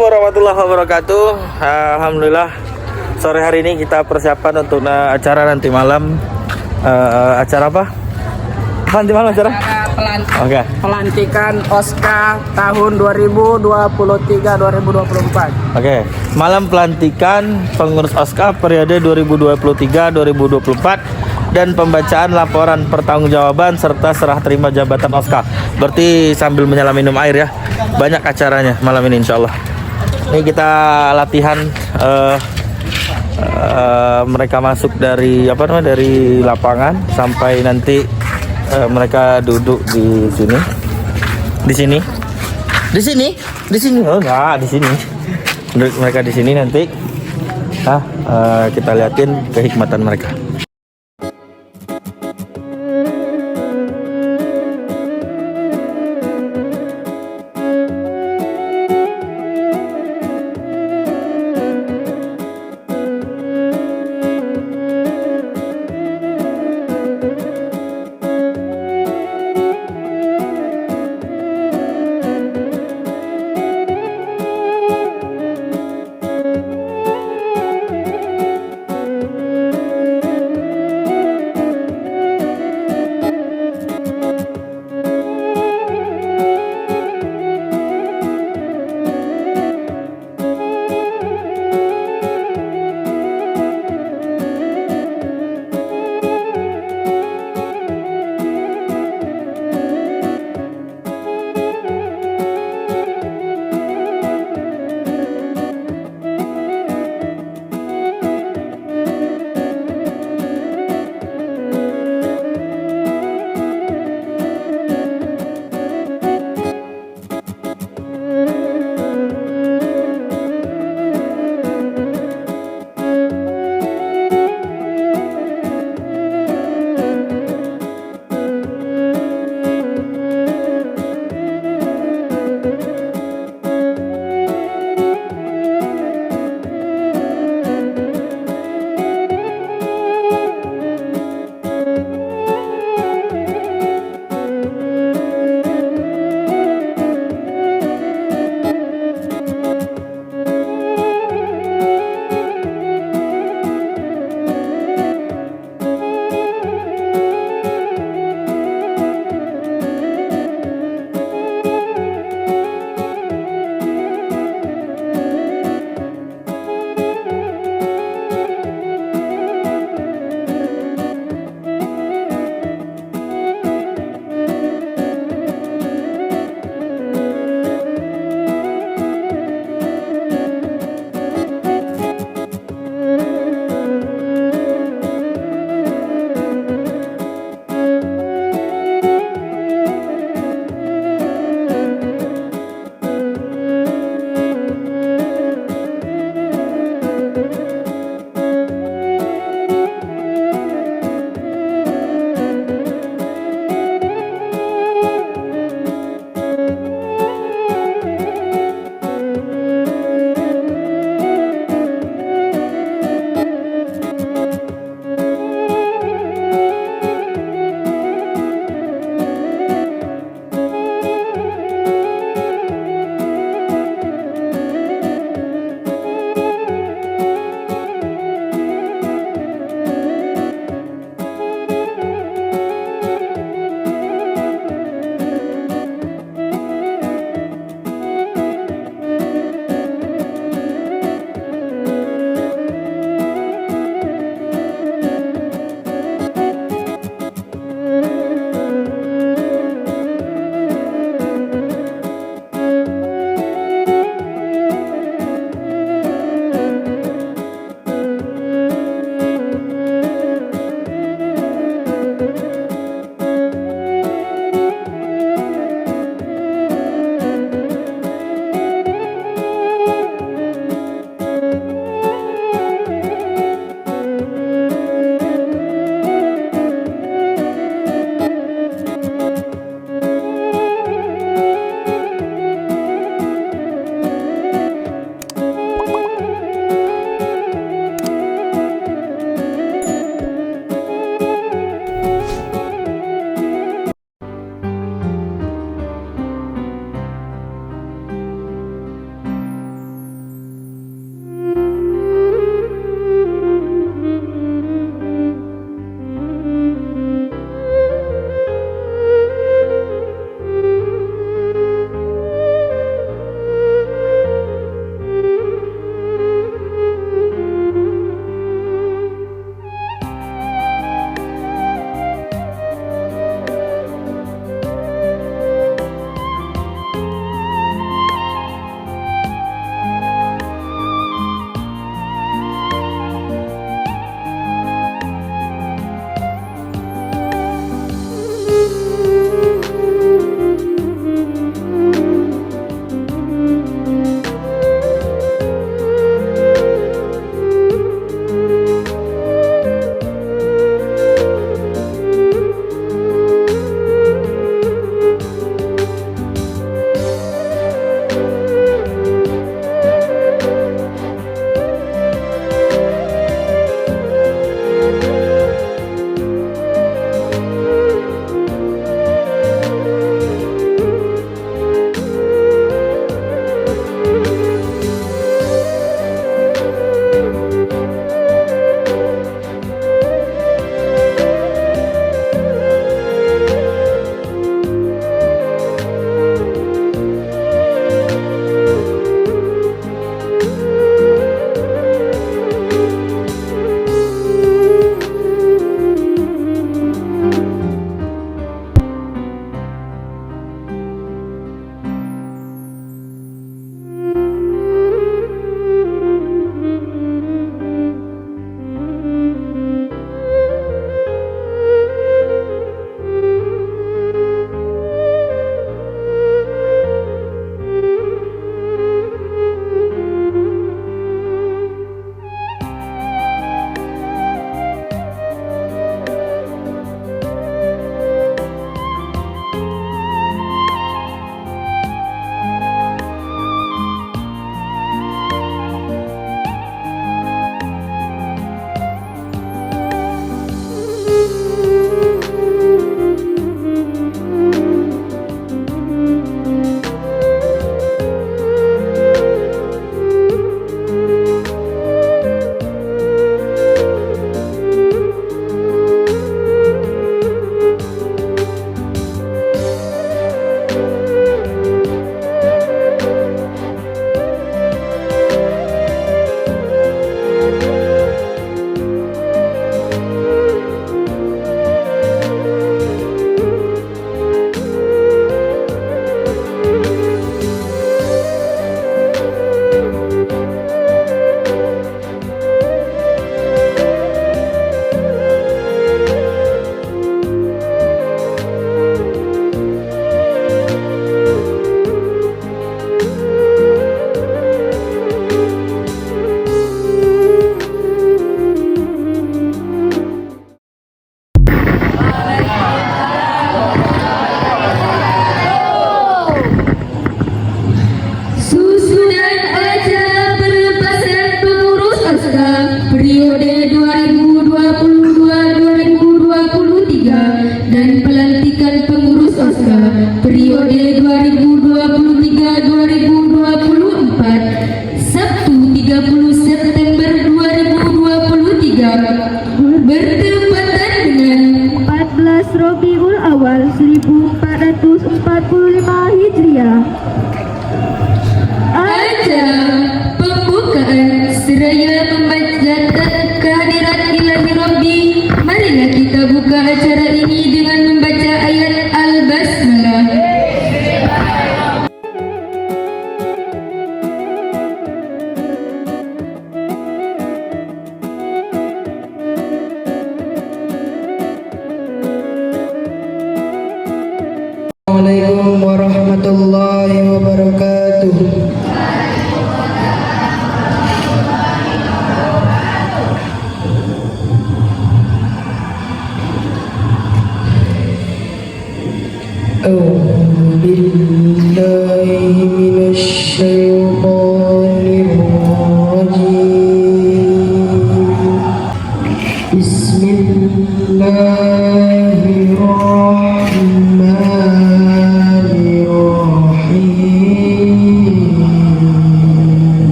warahmatullahi wabarakatuh. Alhamdulillah sore hari ini kita persiapan untuk acara nanti malam. Acara apa? Nanti malam acara? Oke. Pelantikan Oscar tahun 2023-2024. Oke. Malam pelantikan pengurus Oscar periode 2023-2024 dan pembacaan laporan pertanggungjawaban serta serah terima jabatan Oscar. Berarti sambil menyelam minum air ya. Banyak acaranya malam ini insya Allah. Ini kita latihan mereka masuk dari dari lapangan sampai nanti mereka duduk di sini. Oh enggak, di sini. Mereka di sini nanti kita liatin kehikmatan mereka.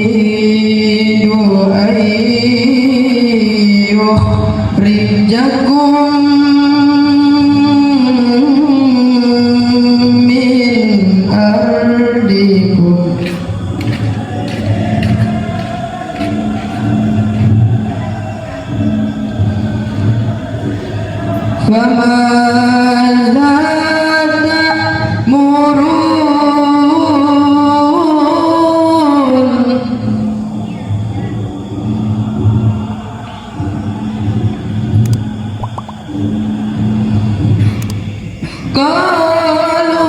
yuridu ayyukhrijakum min ardikum famadza ta'murun. Qalu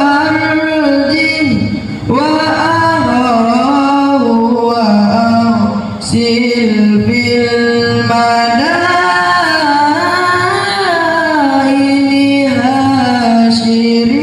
arjih wa arahu wa arsil fil madaini hasyirin.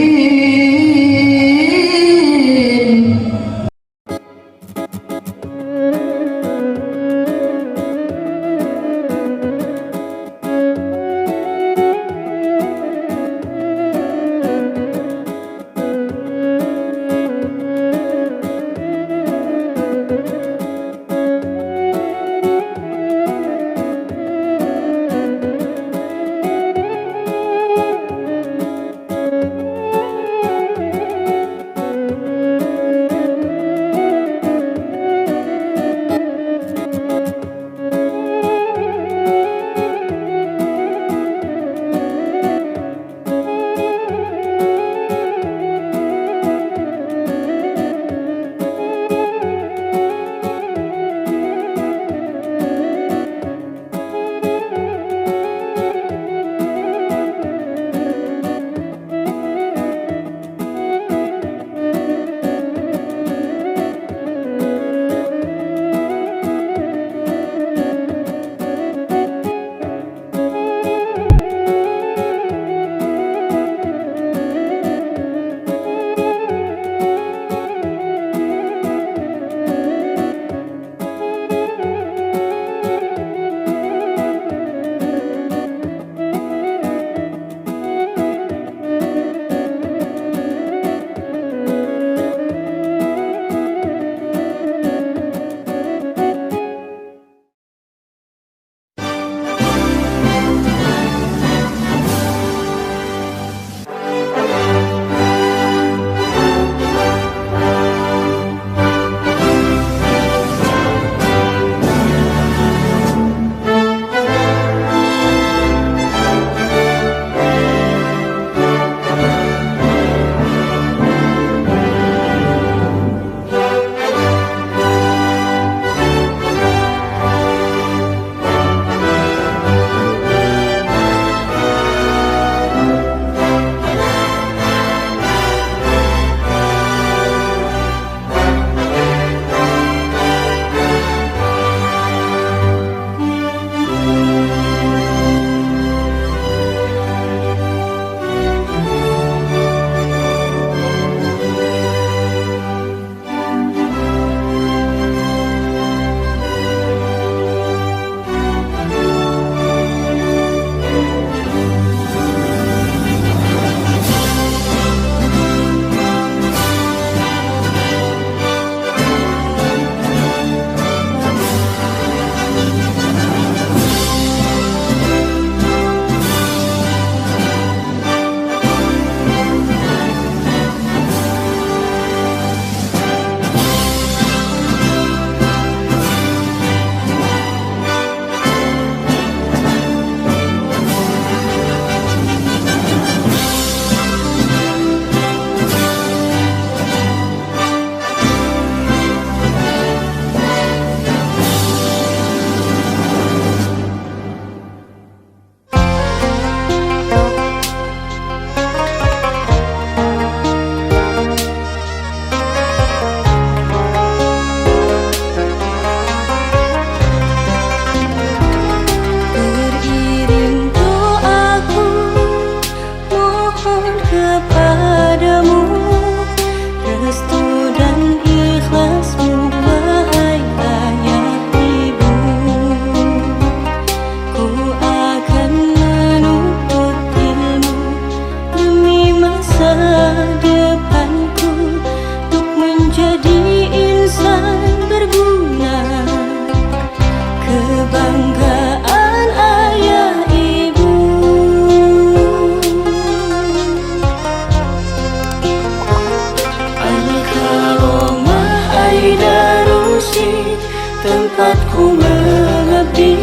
tempatku mengabdi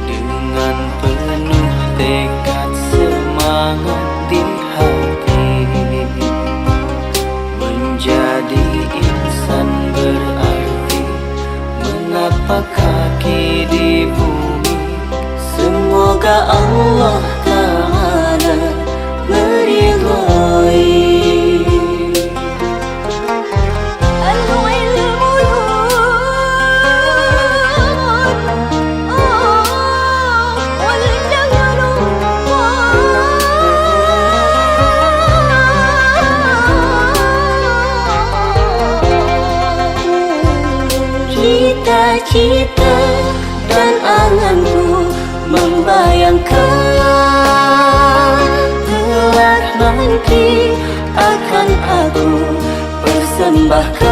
dengan penuh tekad semangat di hati, menjadi insan berarti menapak kaki di bumi. Semoga Allah Ta'ala meridhai. Cita-cita dan anganku membayangkan telah nanti akan aku persembahkan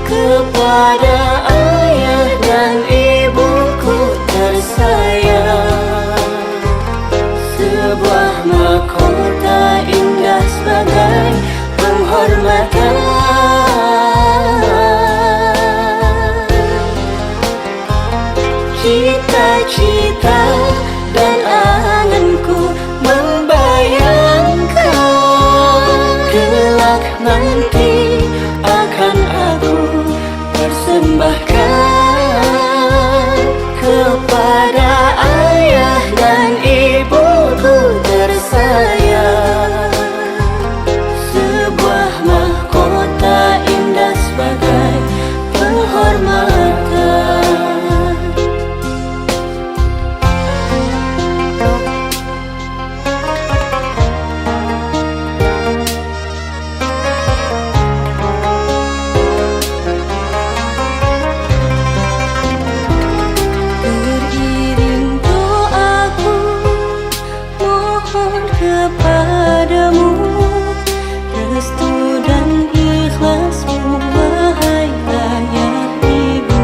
kepada ayah dan ibuku tersayang, sebuah mahkota indah sebagai penghormatan. Cita-cita dan anganku membayangkan kelak nanti akan aku persembahkan kepada ayah dan ibuku tersayang, sebuah mahkota indah sebagai penghormatan. Kepadamu restu dan ikhlasmu, wahai ayah ibu.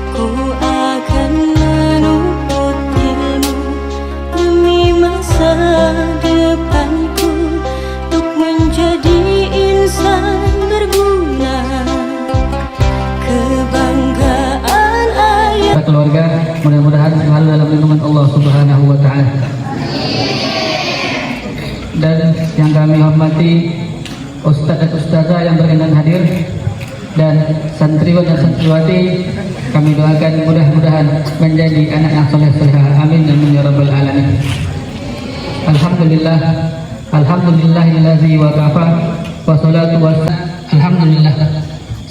Ku akan menuntut ilmu demi masa depanku, untuk menjadi insan berguna, kebanggaan ayah. Keluarga mudah-mudahan selalu dalam lindungan Allah Subhanahu wa Ta'ala. Dan yang kami hormati Ustadz dan Ustazah yang berkenan hadir, dan santriwan dan santriwati, kami doakan mudah-mudahan menjadi anak yang soleh-solehah. Amin amin ya rabbal alamin. Alhamdulillah, alhamdulillahillazi wa kafa wa salatu wassalam. Alhamdulillah,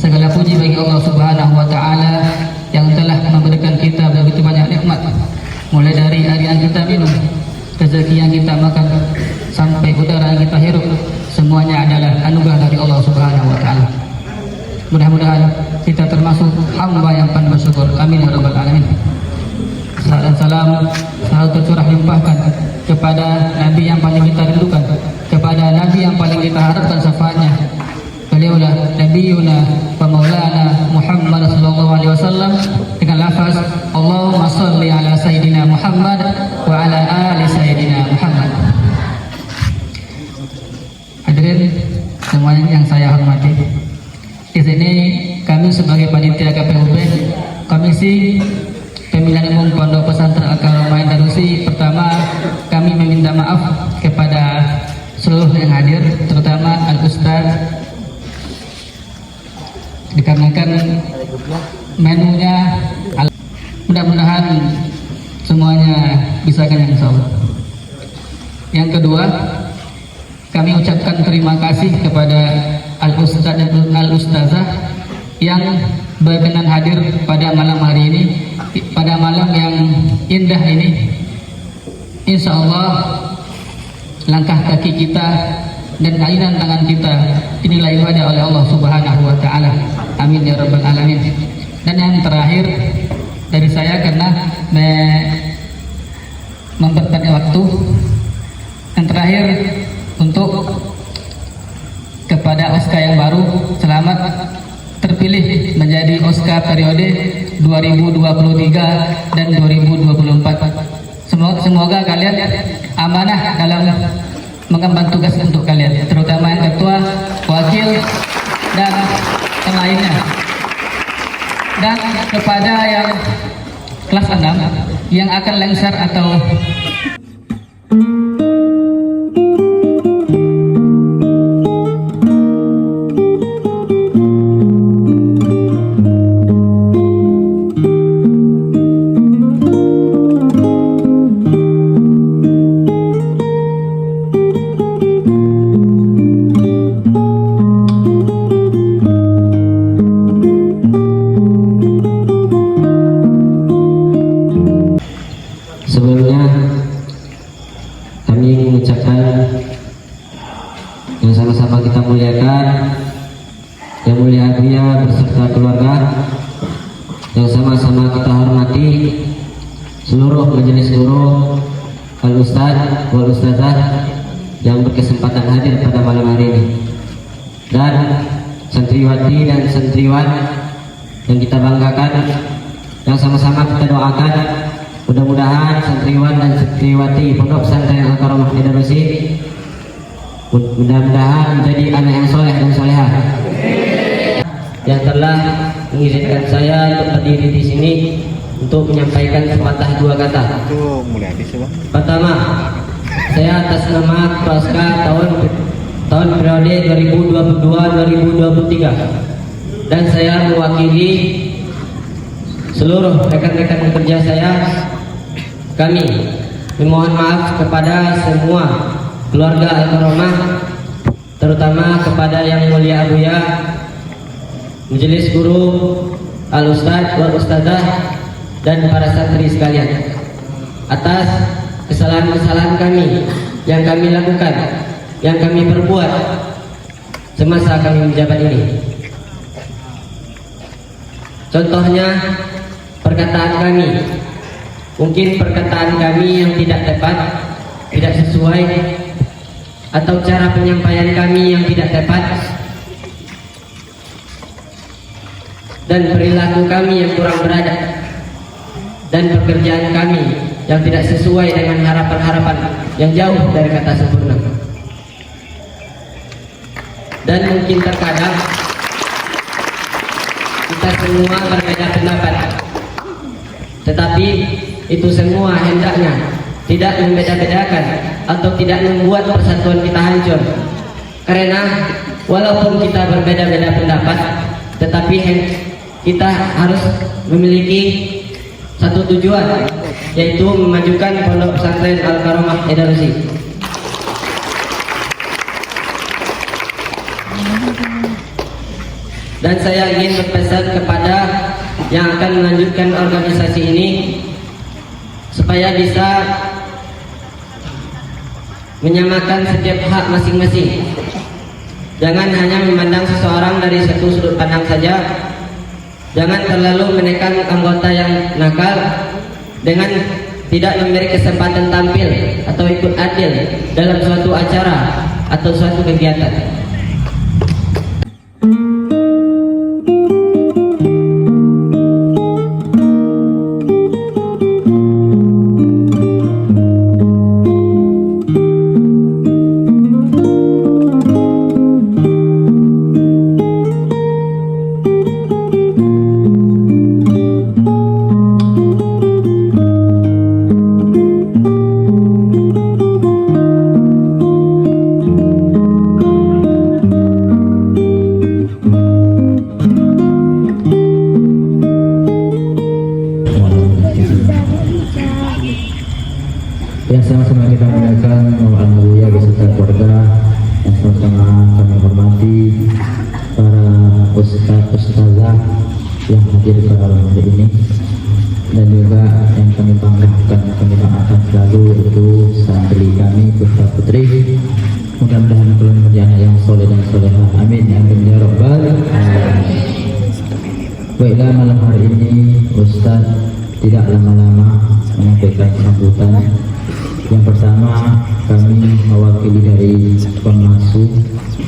segala puji bagi Allah Subhanahu wa Ta'ala yang telah memberikan kita begitu banyak nikmat, mulai dari air yang kita minum, rezeki yang kita makan, sampai udara yang kita hirup, semuanya adalah anugerah dari Allah Subhanahu wa Ta'ala. Mudah-mudahan kita termasuk hamba yang pandai bersyukur. Amin ya rabbal alamin. Salam dan salam selalu tercurah limpahkan kepada Nabi yang paling kita rindukan, kepada Nabi yang paling kita harapkan syafaatnya. Beliaulah Nabiyuna wa Maulana Muhammad sallallahu alaihi wasallam, dengan lafaz Allahumma shalli ala Sayyidina Muhammad wa ala ali Sayyidina Muhammad. Hadirin semuanya yang saya hormati, di sini kami sebagai panitia KPUB Komisi Pemilihan Umum Pondok Pesantren Al-Karamain Darusi, pertama kami meminta maaf kepada seluruh yang hadir, terutama Al-Ustaz, dikarenakan menunya mudah-mudahan semuanya bisa kan insyaallah. Yang kedua, kami ucapkan terima kasih kepada Al-Ustaz dan Al-Ustazah yang berkenan hadir pada malam hari ini, pada malam yang indah ini. Insya Allah langkah kaki kita dan ayunan tangan kita dinilai ibadah oleh Allah Subhanahu wa Ta'ala. Amin ya rabbal alamin. Dan yang terakhir dari saya, karena memperpanjang waktu, yang terakhir untuk kepada Oscar yang baru, selamat terpilih menjadi Oscar periode 2023 dan 2024. Semoga kalian amanah dalam mengemban tugas untuk kalian, terutama yang ketua, wakil, dan yang lainnya. Dan kepada yang kelas 6 yang akan lengser atau sebelumnya kami mengucapkan yang sama-sama kita muliakan Yang Mulia Abuya beserta keluarga, yang sama-sama kita hormati seluruh majelis guru, al-ustadz wal ustadzah yang berkesempatan hadir pada malam hari ini, dan santriwati dan santriwan yang kita banggakan, yang sama-sama kita doakan mudah-mudahan santriwan dan santriwati Pondok Pesantren Al-Karamah Edarusi mudah-mudahan menjadi anak yang soleh dan solehah, yang telah mengizinkan saya untuk berdiri di sini untuk menyampaikan sepatah dua kata. Pertama, saya atas nama Praska tahun periode 2022-2023 dan saya mewakili seluruh rekan-rekan kerja saya, kami memohon maaf kepada semua keluarga Al-Karamah, terutama kepada Yang Mulia Abuya, majelis guru, al-ustadz wal ustadzah, dan para santri sekalian, atas kesalahan-kesalahan kami yang kami lakukan, yang kami perbuat semasa kami menjabat ini. Contohnya perkataan kami, mungkin perkataan kami yang tidak tepat, tidak sesuai, atau cara penyampaian kami yang tidak tepat, dan perilaku kami yang kurang beradab, dan pekerjaan kami yang tidak sesuai dengan harapan-harapan yang jauh dari kata sempurna. Dan mungkin terkadang kita semua berbeda pendapat, tetapi itu semua hendaknya tidak membeda-bedakan atau tidak membuat persatuan kita hancur. Karena walaupun kita berbeda-beda pendapat, tetapi kita harus memiliki satu tujuan, yaitu memajukan Pondok Pesantren Al-Karamah Edarusi. Dan saya ingin berpesan kepada yang akan melanjutkan organisasi ini supaya bisa menyamakan setiap hak masing-masing. Jangan hanya memandang seseorang dari satu sudut pandang saja. Jangan terlalu menekan anggota yang nakal dengan tidak memberi kesempatan tampil atau ikut andil dalam suatu acara atau suatu kegiatan. Yang sama-sama kita muliakan Bapak Al-Mulia beserta keluarga, yang sama-sama kami hormati para ustaz-ustazah yang hadir pada malam hari ini, dan juga yang kami banggakan, kami doakan selalu itu santri kami, putra putri. Mudah-mudahan kalian menjadi anak yang soleh dan solehah. Amin ya rabbal alamin. Baiklah, malam hari ini Ustaz tidak lama-lama menyampaikan sambutan. Yang pertama, kami mewakili dari pengasuh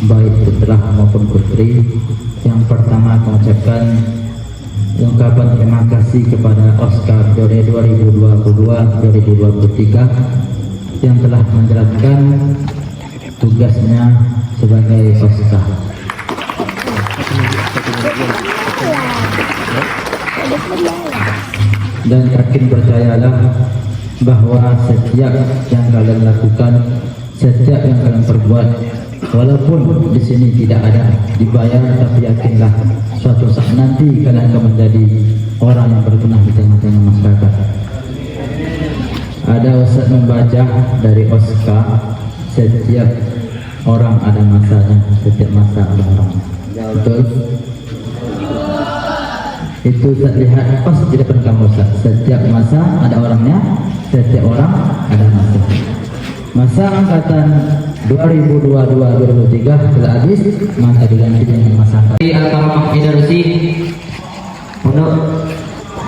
baik putra maupun putri. Yang pertama, mengucapkan ungkapan terima kasih kepada Oscar periode 2022-2023 yang telah menjalankan tugasnya sebagai Oscar. Dan yakin percayalah bahwa setiap yang kalian lakukan, setiap yang kalian perbuat, walaupun di sini tidak ada dibayar, tapi yakinlah suatu saat nanti kalian akan menjadi orang yang berguna di tengah-tengah masyarakat. Ada Ustaz membaca dari Oska, setiap orang ada masanya, setiap masa ada orang. Betul? Itu Ustaz lihat pas di depan kamu Ustaz. Setiap masa ada orangnya, setiap orang ada masa. Masa angkatan 2022-2023 telah habis, maka diganti dengan masa angkatan. Al-Karamah Idarusi untuk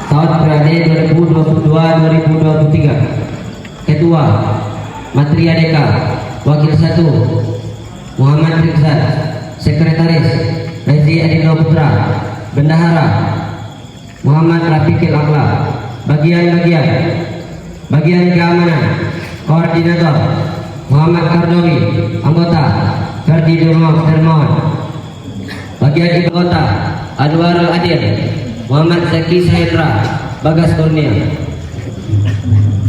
tahun periode 2022-2023. Ketua Matria Deka, Wakil 1 Muhammad Rizal, Sekretaris Rezi Adino Putra, Bendahara Muhammad Rafiqil Akla, bagian keamanan, Koordinator Muhammad Kardawi, anggota Ferdi Dermawan, bagian ibu kota Anwarul Adil, Muhammad Zaki Sahendra, Bagas Kurnia,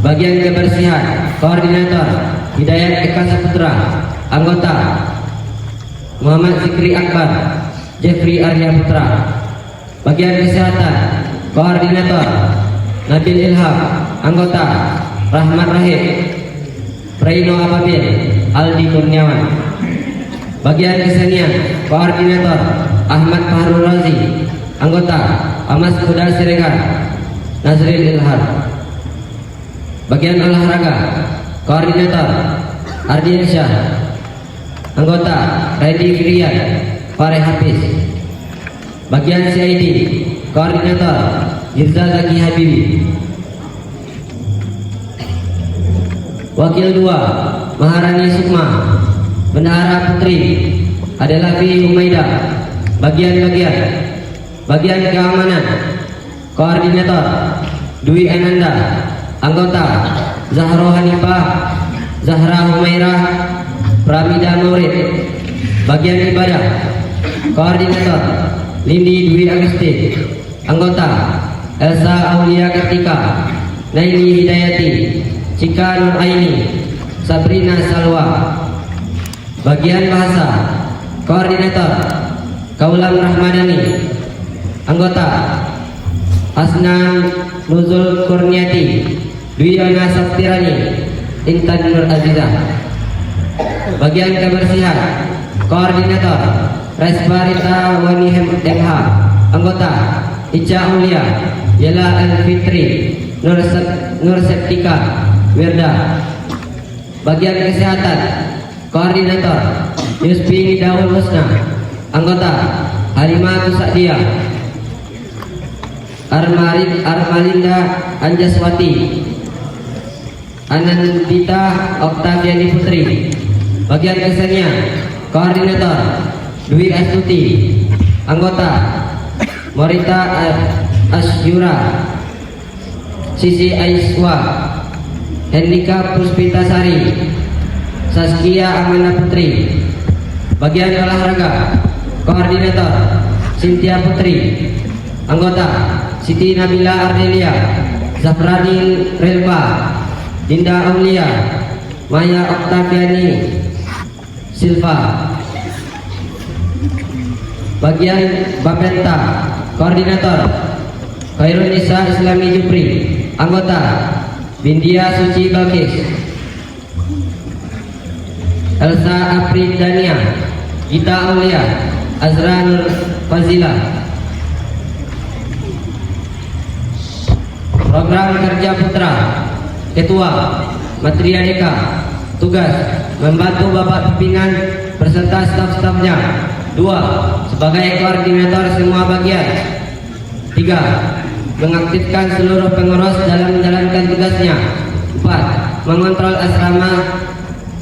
bagian kebersihan, Koordinator Hidayat Eka Saputra, anggota Muhammad Zikri Akbar, Jeffrey Arya Putra, bagian kesehatan, Koordinator Nabil Ilham, anggota Rahmat Rahim, Praino Ababil, Aldi Kurniawan, bagian kesenian, Koordinator Ahmad Fahrul Razi, anggota Amas Kuda Siregar, Nazril Ilham, bagian olahraga, Koordinator Ardin Syah, anggota Redi Firian, Fareh Hafiz, bagian CID, Koordinator Mirza Zaki Habibi, Wakil 2 Maharani Sukma, Bendahara Putri adalah Fi Humaida, bagian keamanan, Koordinator Dwi Ananda, anggota Zahro Hanifah, Zahra Humairah, Pramida Maurid, bagian ibadah, Koordinator Lindi Dwi Agusti, anggota Elsa Aulia Kartika, Naili Hidayati, Cika Nur Aini, Sabrina Salwa, bagian bahasa, Koordinator Kaulam Rahmadani, anggota Asnan Nuzul Kurniati, Dwiana Saktirani, Intan Nur Azizah, bagian kebersihan, Koordinator Resparita Wanihem MH, anggota Ica Aulia, Yela Al-Fitri, Nur Septika Wirda, bagian kesehatan, Koordinator Yusfi Daul Husna, anggota Halimah Tusadia, Armalinda Anjaswati, Anandita Oktaviani Putri, bagian kesenian, Koordinator Dwi Astuti, anggota Morita Asyura, Sisi Aiswa, Hendika Puspitasari, Saskia Amana Putri, bagian olahraga, Koordinator Cynthia Putri, anggota Siti Nabila Ardelia, Zafradin Relva, Dinda Aulia, Maya Oktaviani Silva, bagian Bapenta, Koordinator Khairul Nisa Islami Jupri, anggota Bindia Suci Balkis, Elsa Afridania, Gita Aulia, Azra Nur Fazila. Program Kerja Putra, Ketua Matria Deka, tugas membantu Bapak Pimpinan beserta staf-stafnya. 2. Sebagai koordinator semua bagian. 3. Mengaktifkan seluruh pengurus dalam menjalankan tugasnya. 4. Mengontrol asrama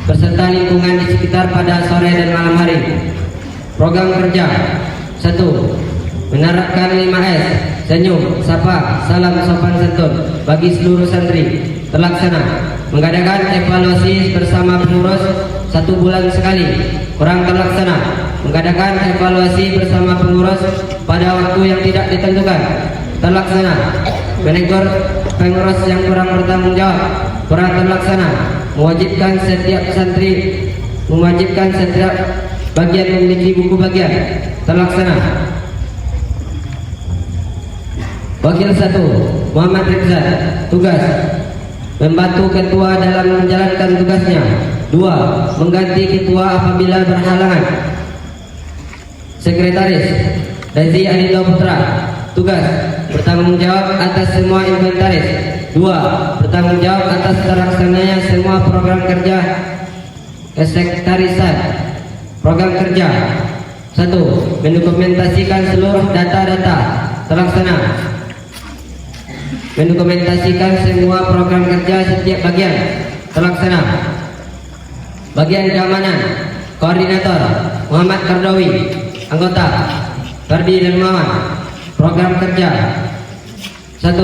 beserta lingkungan di sekitar pada sore dan malam hari. Program kerja 1. Menerapkan 5S, senyum, sapa, salam sopan santun bagi seluruh santri. Terlaksana. Mengadakan evaluasi bersama pengurus 1 bulan sekali. Kurang terlaksana. Mengadakan evaluasi bersama pengurus pada waktu yang tidak ditentukan. terlaksana. Menegur pengurus yang kurang bertanggung jawab, kurang terlaksana. Mewajibkan setiap bagian memiliki buku bagian, terlaksana. Wakil 1 Muhammad Rizal, tugas membantu ketua dalam menjalankan tugasnya. 2. Mengganti ketua apabila berhalangan. Sekretaris Razi Adinda Putra, tugas bertanggung jawab atas semua inventaris. 2. Bertanggung jawab atas terlaksananya semua program kerja kesektarisan. Program kerja 1. Mendokumentasikan seluruh data-data, terlaksana. Mendokumentasikan semua program kerja setiap bagian, terlaksana. Bagian keamanan, koordinator Muhammad Kardawi, anggota Fardi dan Mawan. Program kerja 1.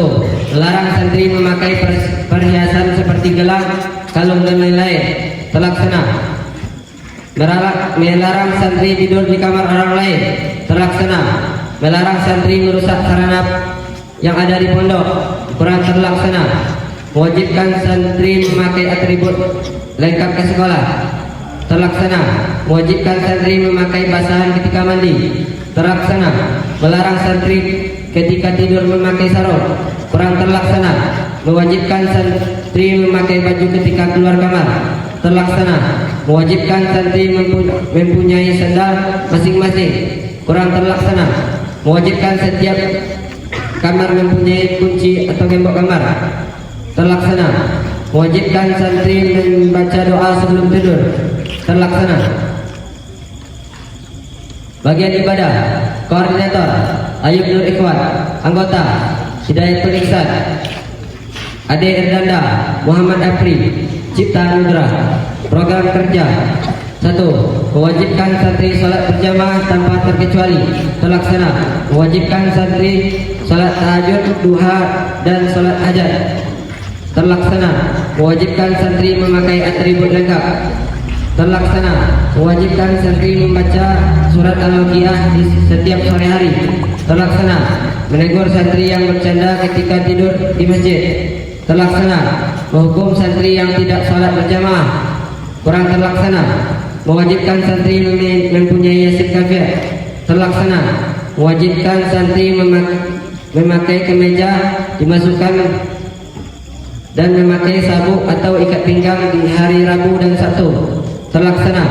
Melarang santri memakai perhiasan seperti gelang, kalung dan lain-lain, terlaksana. Melarang santri tidur di kamar orang lain, terlaksana. Melarang santri merusak sarana yang ada di pondok, kurang terlaksana. Mewajibkan santri memakai atribut lengkap ke sekolah, terlaksana. Mewajibkan santri memakai basahan ketika mandi, terlaksana. Melarang santri ketika tidur memakai sarung, kurang terlaksana. Mewajibkan santri memakai baju ketika keluar kamar, terlaksana. Mewajibkan santri mempunyai sandal masing-masing, kurang terlaksana. Mewajibkan setiap kamar mempunyai kunci atau gembok kamar, terlaksana. Mewajibkan santri membaca doa sebelum tidur, terlaksana. Bagian ibadah, koordinator Ayub Nur Ikhwan, anggota Hidayatul Ihsan, Ade Erdanda Muhammad Apri, Cipta Nudra. Program kerja 1. Mewajibkan santri salat berjamaah tanpa terkecuali, terlaksana. Mewajibkan santri salat tahajud, duha dan salat hajat, terlaksana. Mewajibkan santri memakai atribut lengkap, terlaksana. Mewajibkan santri membaca surat Al-Waqiah di setiap sore hari, terlaksana. Menegur santri yang bercanda ketika tidur di masjid, terlaksana. Menghukum santri yang tidak salat berjamaah, kurang terlaksana. Mewajibkan santri mempunyai yasin kafir, terlaksana. Mewajibkan santri memakai kemeja dimasukkan dan memakai sabuk atau ikat pinggang di hari Rabu dan Sabtu, terlaksana.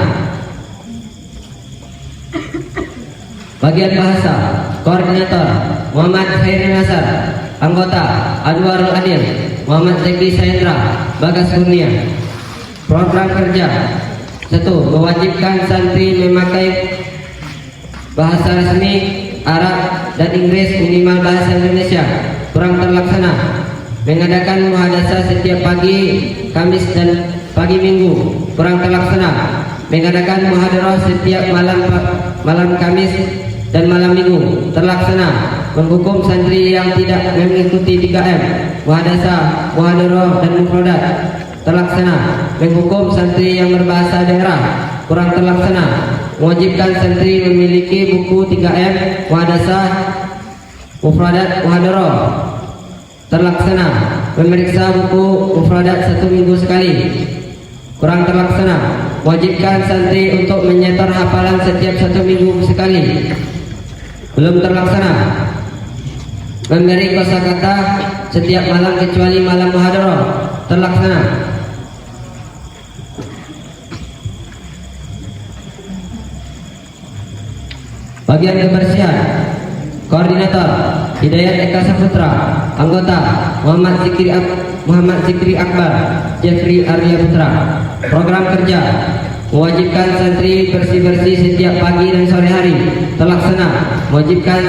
Bagian bahasa, koordinator Muhammad Khairi Nasar, anggota Anwarul Adil, Muhammad Zekri Sahendra, Bagas Kurnia. Program kerja 1. Mewajibkan santri memakai bahasa resmi Arab dan Inggris minimal bahasa Indonesia, kurang terlaksana. Mengadakan muhadasah setiap pagi Kamis dan pagi Minggu, kurang terlaksana. Mengadakan muhadarah setiap malam Kamis dan malam Minggu, terlaksana. Menghukum santri yang tidak mengikuti 3M, muhadasah, muhadarah dan mufradat, terlaksana. Menghukum santri yang berbahasa daerah, kurang terlaksana. Mewajibkan santri memiliki buku 3M, muhadasah, mufradat, muhadarah, terlaksana. Memeriksa buku mufradat 1 minggu sekali, kurang terlaksana. Mewajibkan santri untuk menyetor hafalan setiap 1 minggu sekali, belum terlaksana. Memberi kosakata setiap malam kecuali malam muhadarah, terlaksana. Bagian kebersihan, koordinator Hidayat Eka Saputra, anggota Muhammad Zikri Akbar, Jeffrey Arya Putra. Program kerja mewajibkan santri bersih-bersih setiap pagi dan sore hari, terlaksana. Mewajibkan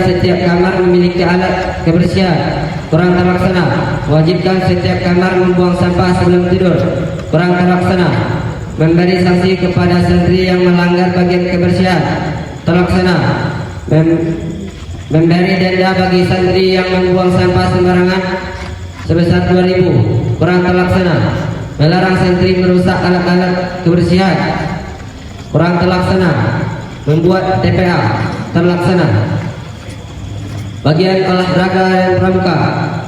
setiap kamar memiliki alat kebersihan, kurang terlaksana. Mewajibkan setiap kamar membuang sampah sebelum tidur, kurang terlaksana. Memberi sanksi kepada santri yang melanggar bagian kebersihan, terlaksana. Memberi denda bagi santri yang membuang sampah sembarangan sebesar 2.000, kurang terlaksana. Melarang santri merusak alat-alat kebersihan, kurang terlaksana. membuat TPA terlaksana. Bagian olahraga dan pramuka,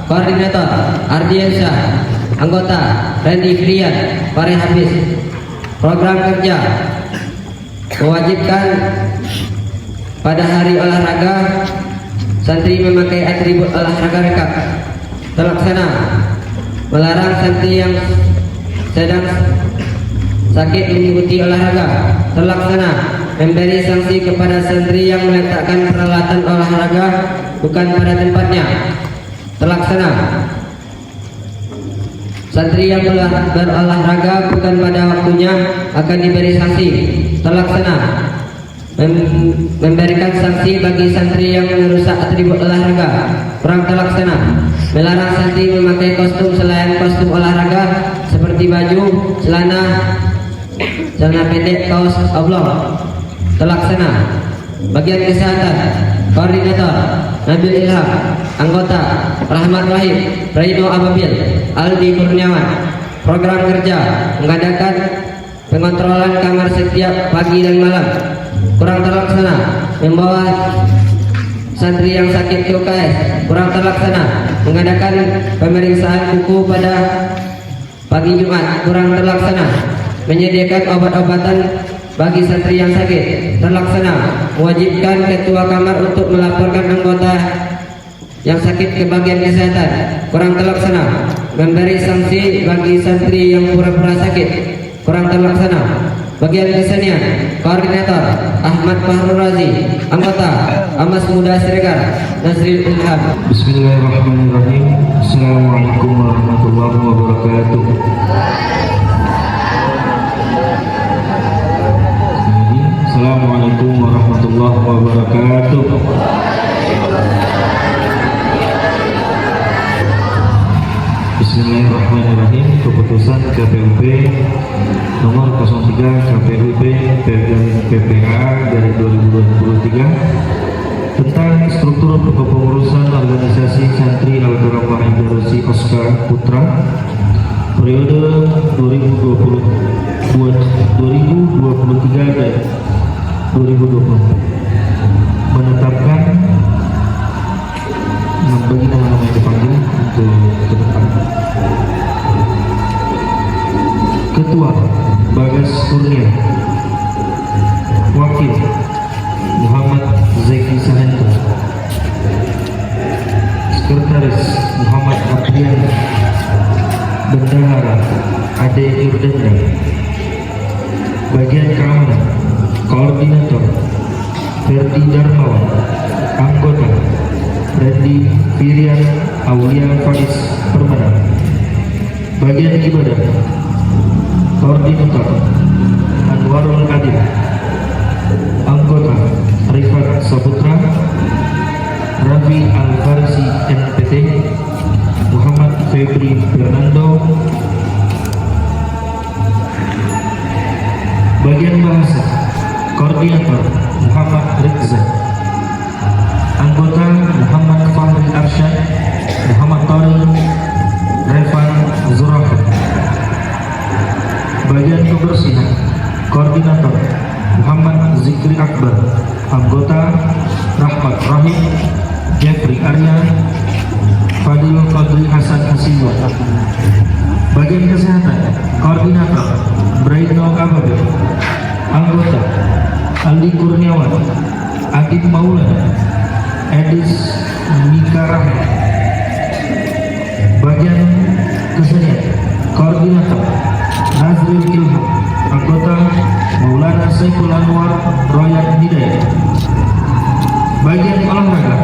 koordinator Ardiansyah, anggota Randy Frian, Pare Hafiz. Program kerja mewajibkan pada hari olahraga santri memakai atribut olahraga lengkap, terlaksana. Melarang santri yang sedang sakit mengikuti olahraga, terlaksana. Memberi sanksi kepada santri yang meletakkan peralatan olahraga bukan pada tempatnya, terlaksana. Santri yang berolahraga bukan pada waktunya akan diberi sanksi, terlaksana. Memberikan sanksi bagi santri yang merusak atribut olahraga, kurang terlaksana. Melarang santri memakai kostum selain kostum olahraga seperti baju, celana pendek, kaos oblong, terlaksana. Bagian kesehatan, koordinator Nabil Ilham, anggota Rahmat Wahid, Raino Ababil, Aldi Kurniawan. Program kerja mengadakan pengontrolan kamar setiap pagi dan malam, kurang terlaksana. Membawa santri yang sakit ke UKS, kurang terlaksana. Mengadakan pemeriksaan buku pada pagi Jumat, kurang terlaksana. Menyediakan obat-obatan bagi santri yang sakit, terlaksana. Mewajibkan ketua kamar untuk melaporkan anggota yang sakit ke bagian kesehatan, kurang terlaksana. Memberi sanksi bagi santri yang pura-pura sakit, kurang terlaksana. Bagian kesenian, koordinator Ahmad Fahrul Razi, anggota Amas Muda Siregar, Nasril Ilham. Bismillahirrahmanirrahim. Assalamualaikum warahmatullahi wabarakatuh. Assalamualaikum warahmatullahi wabarakatuh. Bismillahirrahmanirrahim. Keputusan KPUP nomor 03 KPUP PPA dari 2023 tentang struktur kepengurusan organisasi santri Al-Karamah Aidarosi Oscar Putra periode 2023 dan 2020 menetapkan bagi nama-nama yang dipanggil untuk ke depan. Ketua Bagas Kurnia, Wakil Muhammad Zeki Sahendra, Sekretaris Muhammad Aprian, Bendahara Ade Yurdendra. Bagian keamanan, koordinator Ferdi Darmawan, anggota Randy Firian Aulia Faiz Permana. Bagian ibadah, koordinator Anwarul Adil, anggota Rifat Saputra, Rafi Al-Farsi NPT, Muhammad Febri Fernando. Bagian bahasa, koordinator Muhammad Rizza, anggota Muhammad Fahri Arsyad, Muhammad Tari, Revan Zurafa. Bagian kebersihan, koordinator Muhammad Zikri Akbar, anggota Rahmat Rahim, Jeffrey Arya, Fadil Fadli Hasan Hasiwa. Bagian kesehatan, koordinator Braino Ababil, anggota Aldi Kurniawan, Adib Maulana, Edis Mikarah. Bagian kesenian, koordinator Nazril Ilham, anggota Maulana Saiful Anwar Royal Hidayat. Bagian olahraga,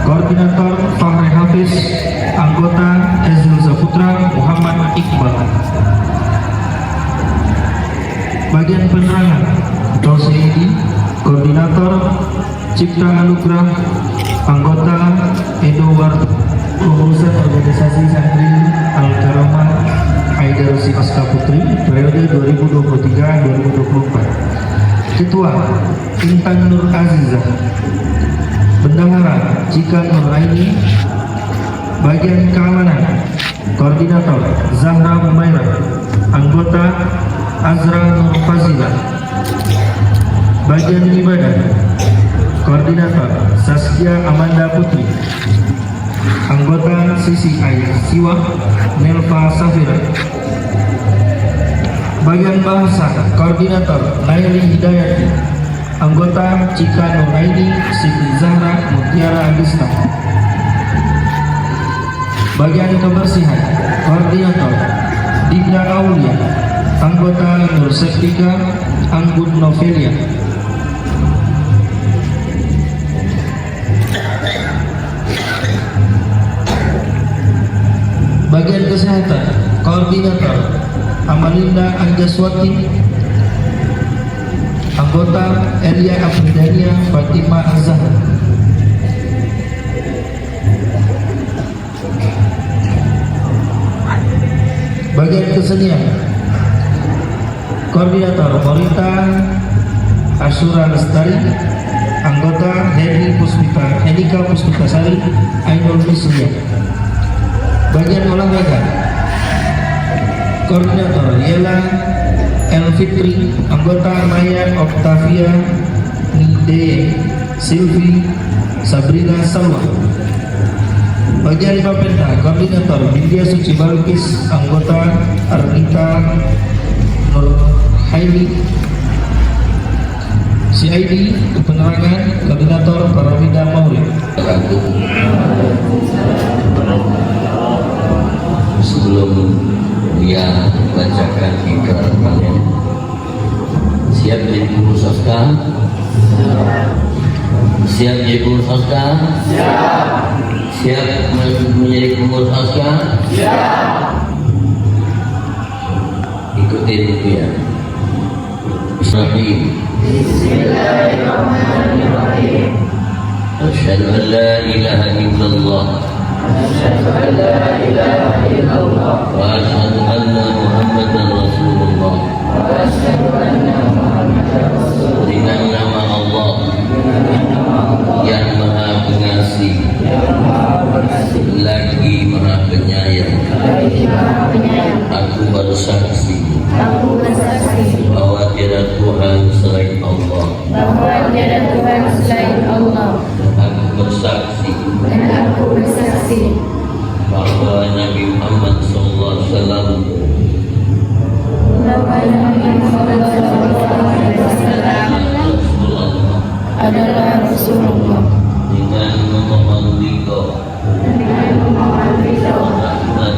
koordinator Fahri Hafiz, anggota Ezil Zaputra Muhammad Iqbal. Bagian penerangan, Doseidi, koordinator Cipta Anugrah, anggota Edward. Pengurusan organisasi santri Al-Karamah Aidarosi Oscar Putri periode 2023-2024. Ketua Intan Nur Azizah, Bendahara Cika Nur Aini. Bagian keamanan, koordinator Zahra Mumairah, anggota Azra Nur Fazilah. Bagian ibadah, Koordinator Saskia Amanda Putri. Anggota Sisi Air Siwa Nelva Safira. Bagian bahasa, Koordinator Naili Hidayati. Anggota Cika Nuraini Siti Zahra Mutiara Agista. Bagian kebersihan, Koordinator Dinda Aulia. Anggota Nur Septika Anggun Novelia. Bagian kesehatan, Koordinator Amalinda Anjaswati. Anggota Elia Afridania Fatima Azhar. Bagian kesenian, Koordinator Morita Asyura Lestari. Anggota Hendika Puspitasari Ainul Mislia. Bagian olahraga, Koordinator Yela El Fitri. Anggota Maya Octavia Nide Silvi Sabrina Salwa. Bagian Bapenda, Koordinator Bindia Suci Balkis. Anggota Arnita Nur Haili. CID Penerangan, Koordinator Paramida Mauri. Sebelum dia bacakan ikrar kalian, siap jadi pengurus Oska? Siap jadi pengurus Oska? Siap menjadi pengurus Oska? Ikutin itu ya. Bismillahirrahmanirrahim. Asyhadu an la ilaha illallah wa asyhadu anna Muhammadan Rasulullah. Dengan nama Allah yang Maha Pengasih lagi Maha Penyayang, aku bersaksi bahwa tiada Tuhan selain Allah. Aku bersaksi bahwa Nabi Muhammad SAW adalah Rasulullah. dengan memohon ridho rahmat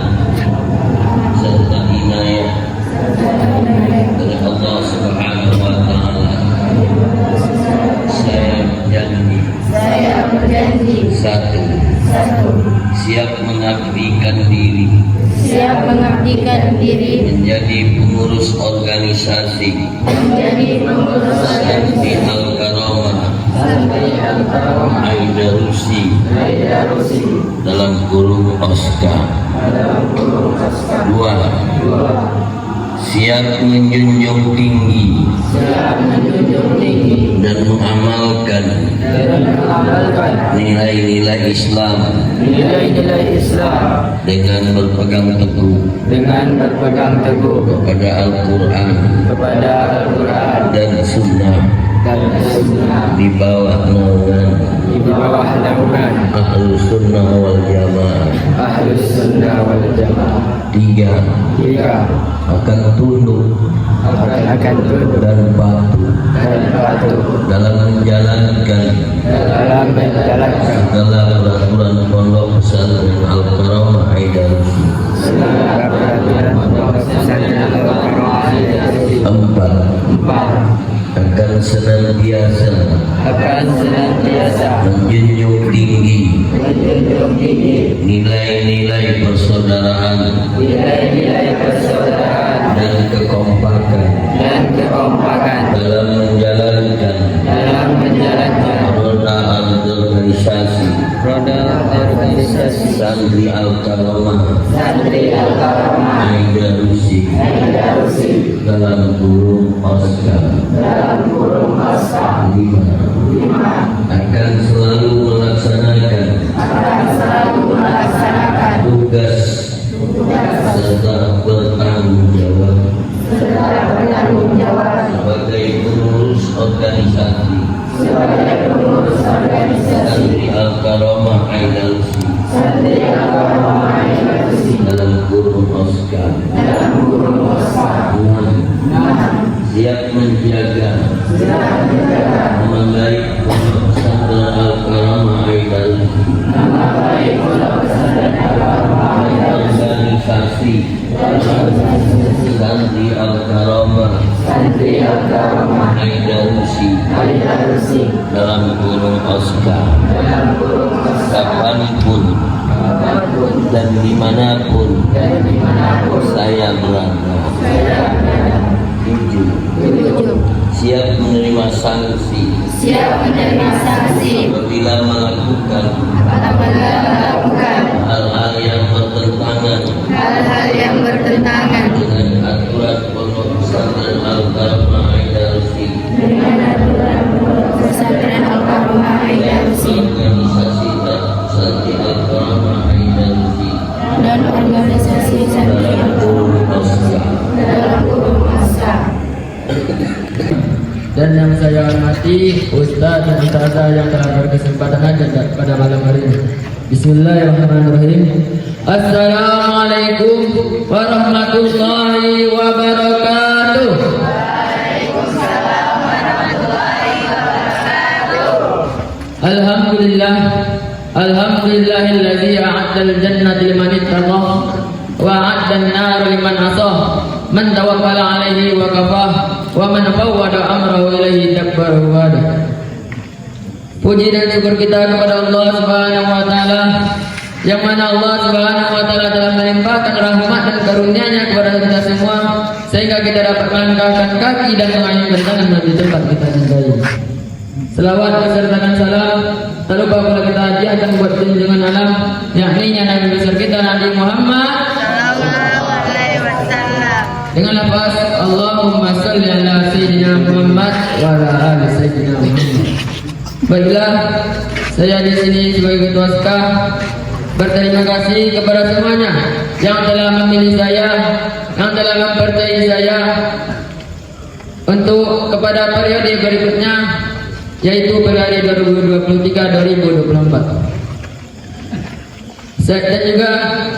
serta inayah dari Allah Subhanahu wa Ta'ala. Saya berjanji satu, siap mengabdikan diri menjadi pengurus organisasi Santri Al-Karamah Aidarusi dalam kurung Oska. Dua, siap menjunjung tinggi dan mengamalkan nilai-nilai Islam dengan berpegang teguh kepada Al-Quran dan Sunnah di bawah naungan Ahlus Sunnah wal Jamaah. Tiga, akan tunduk dan patuh dalam menjalankan segala peraturan pondok pesantren Al-Karamah Aidarusi. Empat, akan senantiasa menjunjung tinggi nilai-nilai persaudaraan dan kekompakan dalam menjalankan roda organisasi Santri Al-Karamah Aidarusi dalam kurung Oska. Lima, akan selalu melaksanakan tugas serta bertanggung jawab sebagai pengurus organisasi Santri Al-Karamah Aidalusi dalam kurun Oscar siap menjaga nama baik pondok pesantren Al-Karamah Aidalusi organisasi Santri Al-Karamah Aidalusi dalam kurung Oscar kapanpun dan dimanapun saya berada. 7. Siap menerima sanksi apabila melakukan hal-hal yang bertentangan dengan aturan pondok pesantren Al-Karamah Aidalusi organisasi Santri Al-Karamah Aidalusi dan organisasi Santri dalam kurung Oscar. Dan yang saya hormati Ustaz dan Ustazah yang telah berkesempatan hadir pada malam hari ini. Bismillahirrahmanirrahim. Assalamualaikum warahmatullahi wabarakatuh. Alhamdulillahilladzi a'adda al-jannata liman ittaqa wa a'adda an-nar liman asah. Man tawakkala 'alaihi wa kafah wa man fawwada amrahu ilaihi dabbarahu wadah. Puji dan syukur kita kepada Allah Subhanahu wa taala yang mana Allah Subhanahu wa taala telah melimpahkan rahmat dan karunia-Nya kepada kita semua sehingga kita dapat melangkahkan kaki dan mengayunkan tangan di tempat kita tinggal. Selawat beserta salam tak lupa pula kita hadiahkan buat junjungan alam yakni Nabi besar kita Nabi Muhammad dengan lafaz Allahumma sholli ala sayyidina Muhammad wa ala ali sayyidina Muhammad. Baiklah, saya di sini sebagai ketua SKA berterima kasih kepada semuanya yang telah memilih saya, yang telah mempercayai saya untuk kepada periode berikutnya yaitu periode 2023-2024. Dan juga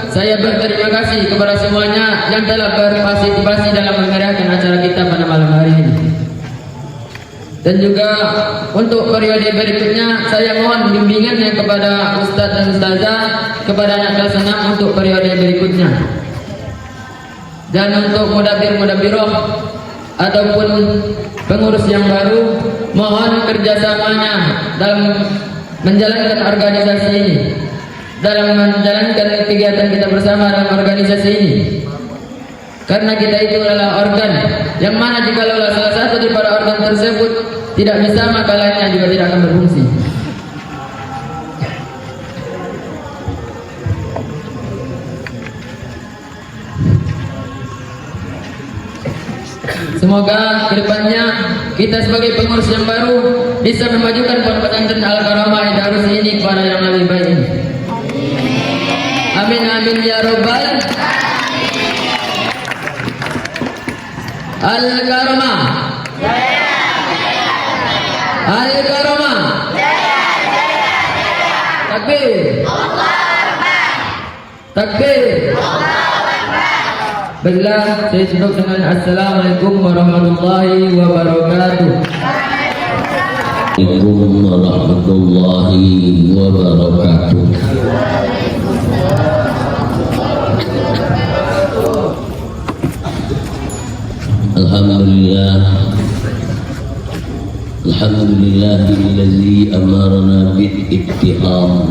saya berterima kasih kepada semuanya yang telah berpartisipasi dalam memeriahkan acara kita pada malam hari ini. Dan juga untuk periode berikutnya saya mohon bimbingannya kepada Ustadz dan Ustazah kepada anak kelas 6 untuk periode berikutnya. Dan untuk mudabir-mudabiroh ataupun pengurus yang baru mohon kerjasamanya dalam menjalankan organisasi ini, dalam menjalankan kegiatan kita bersama dalam organisasi ini. Karena kita itu adalah organ yang mana jika salah satu daripada organ tersebut tidak bisa maka lainnya juga tidak akan berfungsi. Semoga kedepannya kita sebagai pengurus yang baru bisa memajukan pondok pesantren Al-Karamah Aidalusi ini kepada yang lebih baik. Amin amin ya robbal Al-Karamah Al-Karamah Takbir Takbir. Baiklah, saya tutup dengan Assalamualaikum warahmatullahi wabarakatuh. Assalamualaikum warahmatullahi wabarakatuh. Alhamdulillahillazi amarna bil ittihad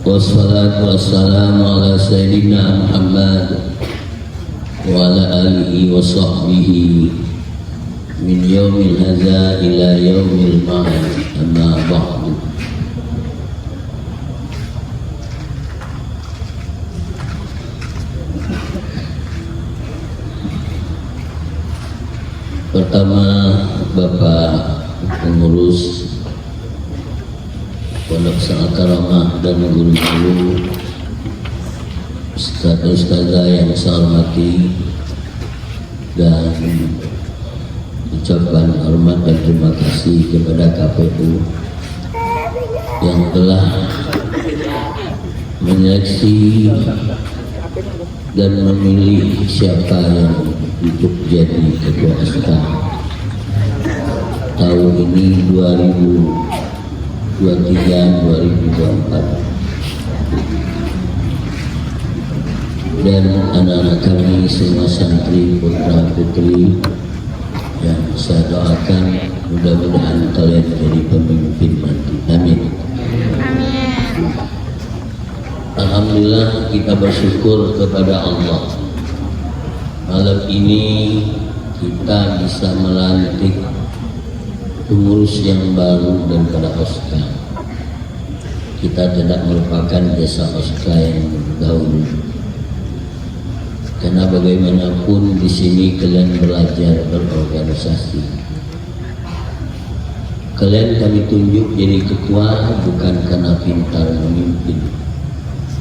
wassalatu wassalamu ala sayyidina Muhammad wa ala alihi wa sahbihi min yaumil hadza ila yaumil ma'ad, amma ba'du. Pertama, Bapak pengurus Pondok Pesantren Al-Karamah dan guru-guru Ustaz-ustazah yang saya hormati dan ucapkan hormat dan terima kasih kepada KPU yang telah menyeleksi dan memilih siapa yang untuk jadi ketua SK tahun ini 2023-2024. Dan anak-anak kami semua santri putra putri yang saya doakan mudah-mudahan kalian jadi pemimpin nanti. Amin. Alhamdulillah, kita bersyukur kepada Allah. Malam ini kita bisa melantik pengurus yang baru daripada OSKA. Kita tidak melupakan desa OSKA yang dahulu. Karena bagaimanapun di sini kalian belajar berorganisasi. Kalian kami tunjuk jadi ketua bukan karena pintar memimpin,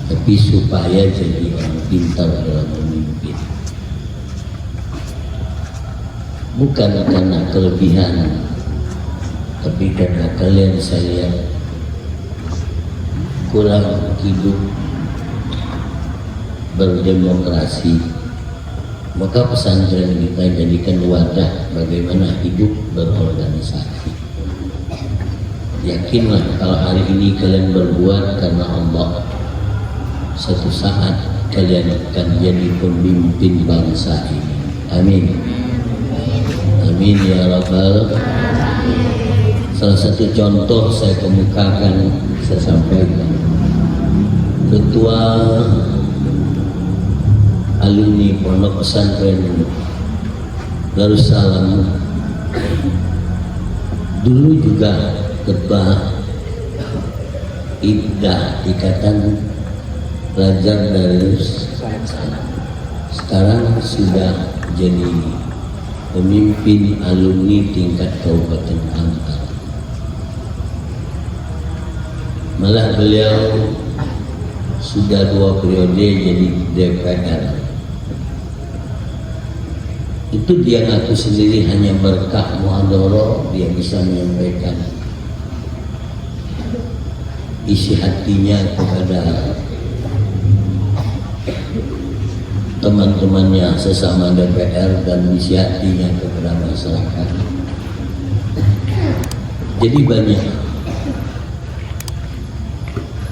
tapi supaya jadi orang pintar dalam memimpin. Bukan karena kelebihan, tapi karena kalian saya lihat kurang hidup berdemokrasi, maka pesantren kita jadikan wadah bagaimana hidup berorganisasi. Yakinlah kalau hari ini kalian berbuat karena Allah, suatu saat kalian akan jadi pemimpin bangsa ini. Amin. Amin ya Rabbal. Salah satu contoh saya kemukakan, saya sampaikan. Ketua alumni Pondok Pesantren Darussalam dulu juga ketua Ikatan Pelajar Darus, sekarang sudah jadi pemimpin alumni tingkat Kabupaten Angkat. Malah beliau sudah 2 periode jadi DPR. Itu dia ngaku sendiri hanya berkah muhadharah dia bisa menyampaikan isi hatinya kepada teman-temannya sesama DPR dan isi hatinya kepada masyarakat. Jadi banyak,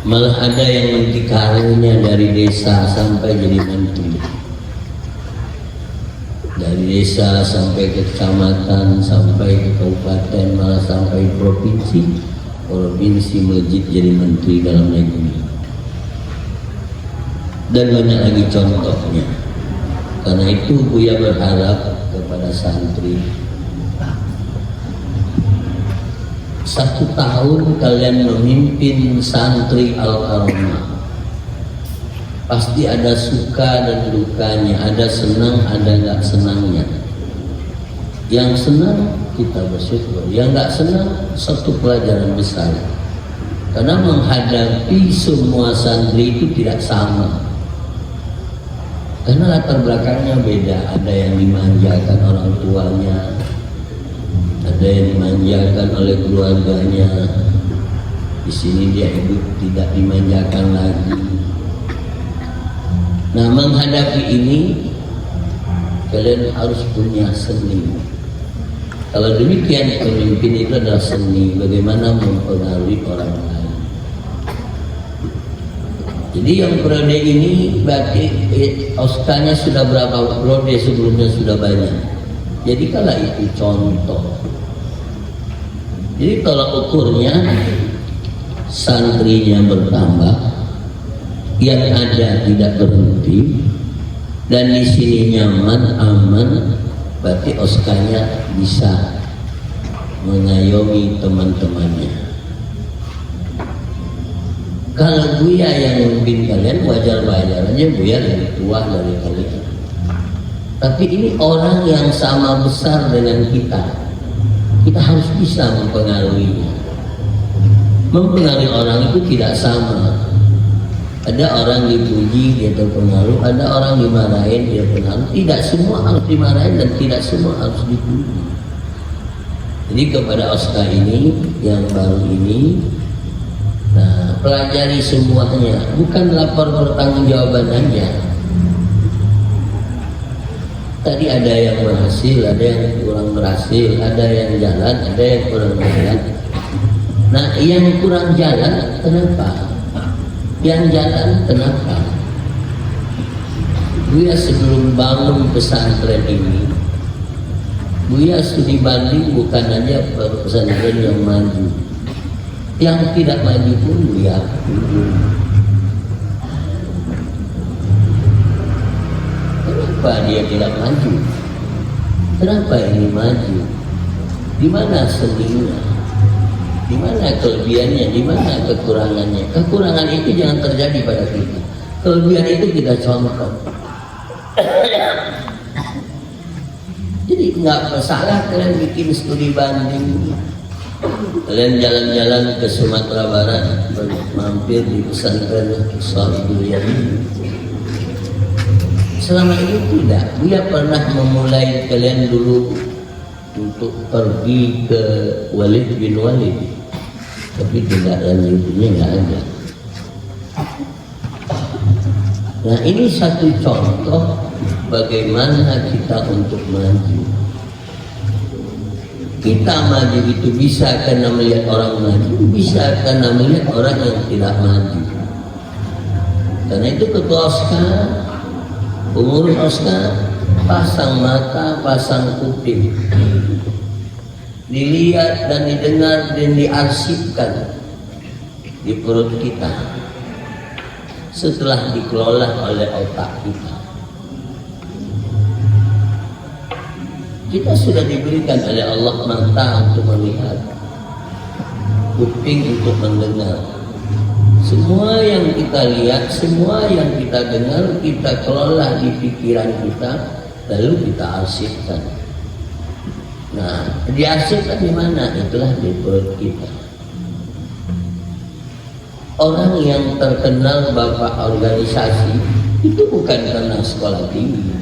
malah ada yang meniti karirnya dari desa sampai jadi menteri, dari desa sampai ke kecamatan, sampai ke kabupaten, malah sampai provinsi melejit jadi menteri dalam negeri. Dan banyak lagi contohnya. Karena itu Buya berharap kepada santri, 1 tahun kalian memimpin santri Al-Karamah, pasti ada suka dan dukanya, ada senang, ada nggak senangnya. Yang senang kita bersyukur, yang nggak senang satu pelajaran besar. Karena menghadapi semua santri itu tidak sama. Karena latar belakangnya beda, ada yang dimanjakan orang tuanya, ada yang dimanjakan oleh keluarganya. Di sini dia hidup tidak dimanjakan lagi. Nah, menghadapi ini kalian harus punya seni. Kalau demikian, pemimpin itu adalah seni bagaimana mempengaruhi orang lain. Jadi yang periode ini berarti OSKA-nya sudah berapa periode sebelumnya sudah banyak. Jadi kalau itu contoh. Jadi kalau ukurnya santrinya bertambah, yang ada tidak berhenti, dan di sini nyaman, aman, berarti OSKA-nya bisa mengayomi teman-temannya. Kalau Buya yang memimpin kalian, wajar-wajarnya Buya lebih tua dari kalian. Tapi ini orang yang sama besar dengan kita. Kita harus bisa mempengaruhinya. Mempengaruhi orang itu tidak sama. Ada orang dipuji dia terpengaruh, ada orang dimarahin dia terpengaruh. Tidak semua harus dimarahin dan tidak semua harus dipuji. Jadi kepada Oscar ini yang baru ini, nah, pelajari semuanya, bukan lapor pertanggungjawaban aja. Tadi ada yang berhasil, ada yang kurang berhasil, ada yang jalan, ada yang kurang jalan. Nah, yang kurang jalan kenapa? Yang jalan kenapa? Buya sebelum bangun pesantren ini, Buya studi banding bukan aja pesantren yang maju, yang tidak maju pun Buya. Kenapa dia tidak maju? Kenapa ini maju? Di mana seninya? Di mana kelebihannya? Di mana kekurangannya? Kekurangan itu jangan terjadi pada kita. Kelebihan itu kita contoh. Jadi nggak masalah kalian bikin studi banding. Kalian jalan-jalan ke Sumatera Barat, mampir di pesantren Sholihuddin. Selama ini tidak. Dia pernah memulai kalian dulu untuk pergi ke Walid bin Walid, tapi tidak lanjutnya nggak ada. Nah, ini satu contoh bagaimana kita untuk maju. Kita maju itu bisa karena melihat orang maju, bisa karena melihat orang yang tidak maju. Karena itu ketua Oscar, pengurus Oscar, pasang mata, pasang kuping, dilihat dan didengar dan diarsipkan di perut kita setelah dikelola oleh otak kita. Kita sudah diberikan oleh Allah mata untuk melihat, kuping untuk mendengar. Semua yang kita lihat, semua yang kita dengar, kita kelola di pikiran kita, lalu kita arsipkan. Nah, diarsipkan di mana? Itulah di perut kita. Orang yang terkenal bapak organisasi itu bukan karena sekolah tinggi.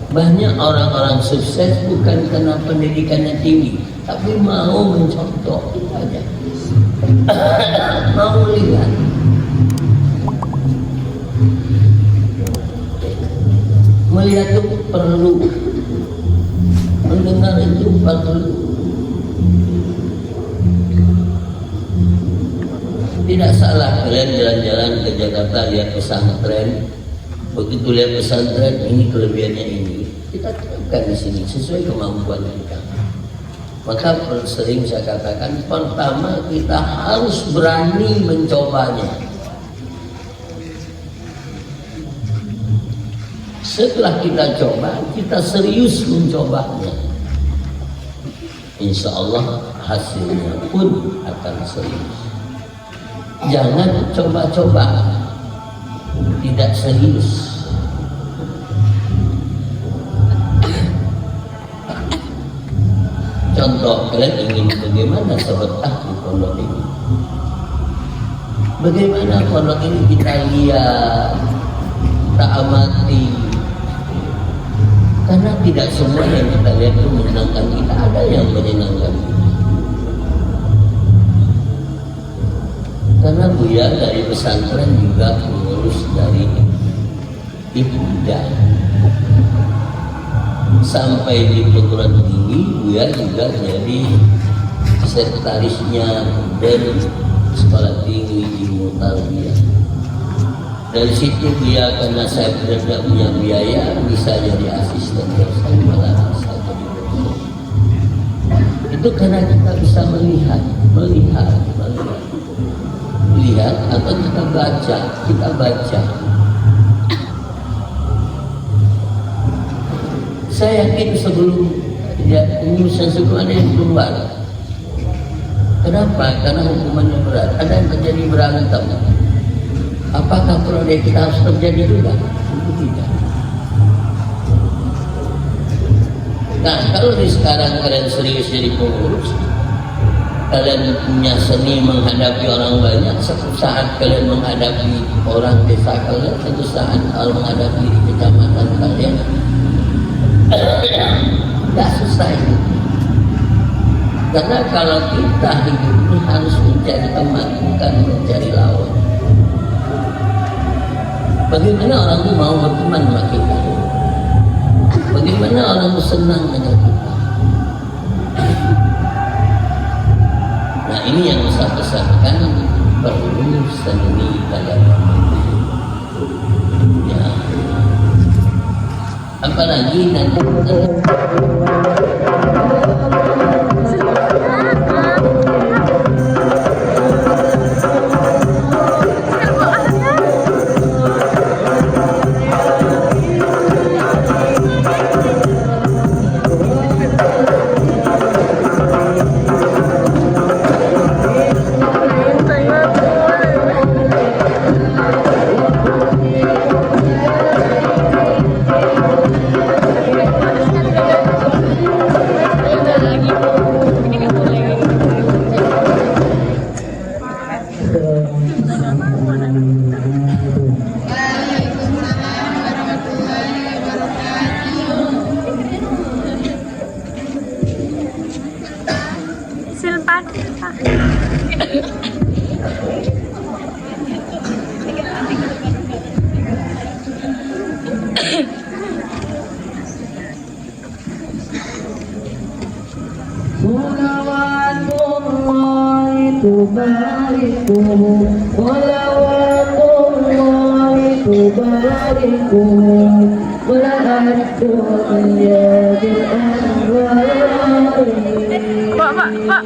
Banyak orang-orang sukses bukan karena pendidikannya tinggi, tapi mau mencontoh, itu aja. Mau lihat. Melihat itu perlu, mendengar itu perlu. Tidak salah kalian jalan-jalan ke Jakarta lihat pesantren. Begitu lihat pesantren, ini kelebihannya ini. Kita terapkan di sini sesuai kemampuan kita. Maka sering saya katakan, pertama kita harus berani mencobanya. Setelah kita coba, kita serius mencobanya. Insya Allah hasilnya pun akan serius. Jangan coba-coba tidak serius. Contoh, kalian ingin bagaimana sedekah di pondok ini? Bagaimana pondok ini kita lihat, kita amati. Karena tidak semua yang kita lihat itu menyenangkan kita, ada yang menyenangkan kita. Karena Buya dari pesantren juga mengurus dari ibtidah sampai di perguruan tinggi. Buya juga jadi sekretarisnya dari sekolah tinggi ilmu tarbiyah. Dari situ Buya, karena saya tidak punya biaya, bisa jadi asisten dosen, malah bisa jadi dosen. Itu karena kita bisa melihat atau kita baca. Saya yakin sebelum pengurusan sebelum ada yang keluar. Kenapa? Karena hukumannya berat. Ada yang terjadi berantem. Apakah proyek kita harus terjadi juga? Itu tidak. Nah, kalau di sekarang kalian serius jadi pengurus, kalian punya seni menghadapi orang banyak, satu saat kalian menghadapi orang desa kalian, satu saat kalau menghadapi kecamatan kalian, tidak susah itu. Karena kalau kita hidup ini harus mencari teman, bukan mencari lawan. Bagaimana orang itu mau berteman sama kita? Bagaimana orang itu senang dengan kita? Nah, ini yang saya pesankan, perlu seni dalam hidup. Ya. Apalagi nanti Pak.